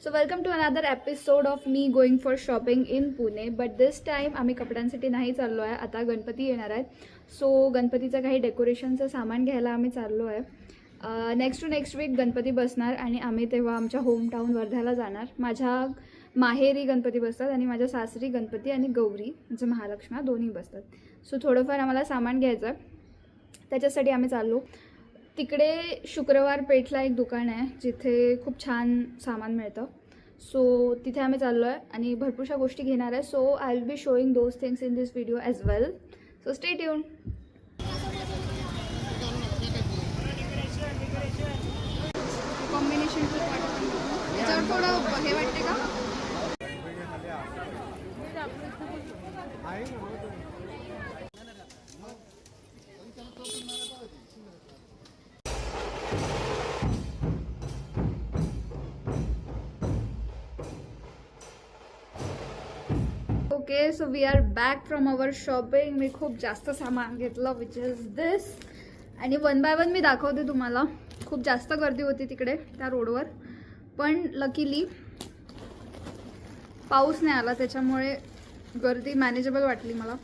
So welcome to another episode of me going for shopping in Pune. But this time आम्ही कपड्यांसाठी नाही चाललो आहे. आता गणपती येणार आहेत, सो गणपतीचं काही डेकोरेशनचं सामान घ्यायला आम्ही चाललो आहे. Next to next week Ganpati बसणार आणि आम्ही तेव्हा आमच्या होमटाऊन वर्ध्याला जाणार. माझ्या माहेरी गणपती बसतात आणि माझ्या सासरी गणपती आणि गौरी म्हणजे महालक्ष्मी दोन्ही बसतात. सो थोडंफार आम्हाला सामान घ्यायचं आहे, त्याच्यासाठी आम्ही चाललो. तिकडे शुक्रवार पेठला एक दुकान आहे जिथे खूप छान सामान मिळतं. सो तिथे आम्ही चाललो आहे आणि भरपूरशा गोष्टी घेणार आहे. So I will be showing those things in this video as well. So stay tune. Combination याच्यावर थोडं हे वाटते का? Okay, so we are back from our shopping. मी खूप जास्त सामान घेतलं विच इज दिस, आणि वन बाय वन मी दाखवते तुम्हाला. खूप जास्त गर्दी होती तिकडे त्या रोडवर, पण लकीली पाऊस नाही आला त्याच्यामुळे गर्दी मॅनेजेबल वाटली मला.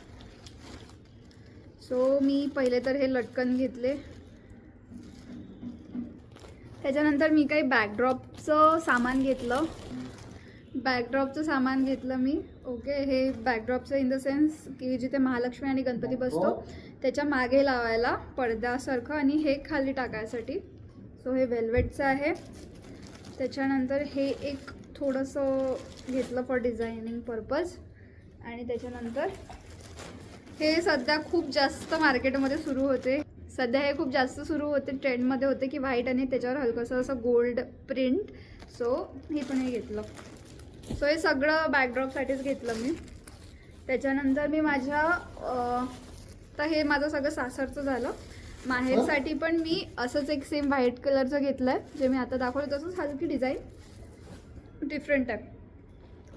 सो मी पहिले तर हे लटकन घेतले, त्याच्यानंतर मी काही बॅकड्रॉपचं सामान घेतलं. मी. ओके, हे बॅकड्रॉपचं इन द सेन्स की जिथे महालक्ष्मी आणि गणपती बसतो त्याच्या मागे लावायला पडद्यासारखं आणि हे खाली टाकायसाठी. सो हे वेल्वेटचं आहे. त्याच्यानंतर हे एक थोडंसं घेतलं फॉर डिझायनिंग पर्पज. आणि त्याच्यानंतर हे सध्या खूप जास्त मार्केटमध्ये सुरू होते. ट्रेंडमध्ये होते की व्हाईट आणि त्याच्यावर हलकंसं असं गोल्ड प्रिंट. सो हे पण हे घेतलं. सो हे सगळं बॅकड्रॉपसाठीच घेतलं मी. त्याच्यानंतर मी माझ्या तर हे माझं सगळं सासरचं झालं. माहेरसाठी पण मी असंच एक सेम व्हाईट कलरचं घेतलं आहे, जे मी आता दाखवलं तसंच हलकी डिझाईन डिफरंट आहे.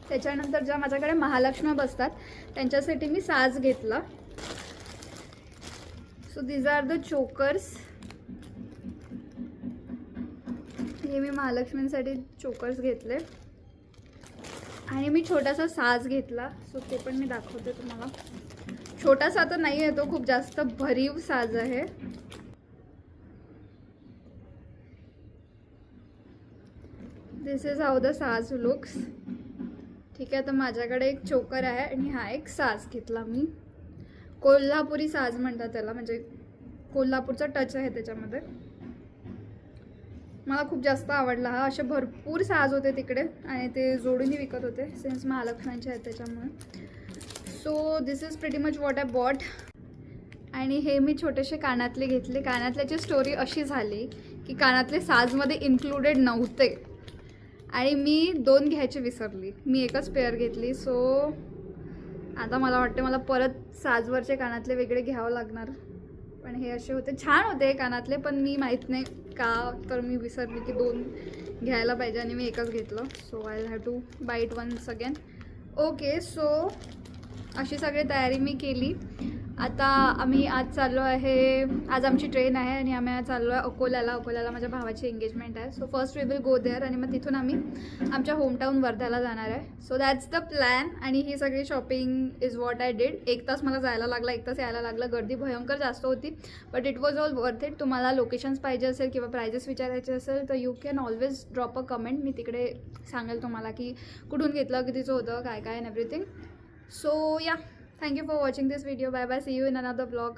त्याच्यानंतर ज्या माझ्याकडे महालक्ष्मी बसतात त्यांच्यासाठी मी साज घेतला. So these are the chokers. हे मी महालक्ष्मींसाठी चोकर्स घेतले आणि मी छोटासा साज घेतला. सो ते पण मी दाखवते तुम्हाला. छोटासा तर नाही आहे, तो खूप जास्त भरीव साज आहे. दिस इज हाऊ द साज लुक्स. ठीक आहे, तर माझ्याकडे एक चोकर आहे आणि हा एक साज घेतला मी. कोल्हापुरी साज म्हणतात त्याला, म्हणजे कोल्हापूरचा टच आहे त्याच्यामध्ये. मला खूप जास्त आवडला हा. असे भरपूर साज होते तिकडे आणि ते जोडूनही विकत होते सिन्स महालक्ष्म्यांचे आहेत त्याच्यामुळे. So this is pretty much what I bought. आणि हे मी छोटेसे कानातले घेतले. कानातल्याची स्टोरी अशी झाली की कानातले साजमध्ये इन्क्लुडेड नव्हते आणि मी 2 घ्यायची विसरली. मी एकच पेअर घेतली. सो आता मला वाटते मला परत साजवरचे कानातले वेगळे घ्यावं लागणार. पण हे असे होते, छान होते कानातले, पण मी माहीत नाही का तर मी विसरली की 2 घ्यायला पाहिजे आणि मी एकच घेतलं. So I have to buy it once again. Okay, so अशी सगळी तयारी मी केली. आता आम्ही आज चाललो आहे. आज आमची ट्रेन आहे आणि आम्ही चाललो आहे अकोल्याला माझ्या भावाची एंगेजमेंट आहे. So first we will go there आणि मग तिथून आम्ही आमच्या होमटाऊन वर्ध्याला जाणार आहे. So that's the plan. आणि ही सगळी shopping is what I did. 1 तास मला जायला लागला, 1 तास यायला लागला. गर्दी भयंकर जास्त होती, but it was all worth it. तुम्हाला लोकेशन्स पाहिजे असेल किंवा प्राइजेस विचारायचे असेल तर you can always drop a comment. मी तिकडे सांगेल तुम्हाला की कुठून घेतलं, कितीचं होतं, काय काय अँड एव्हरीथिंग. सो या, thank you for watching this video. Bye bye, see you in another vlog.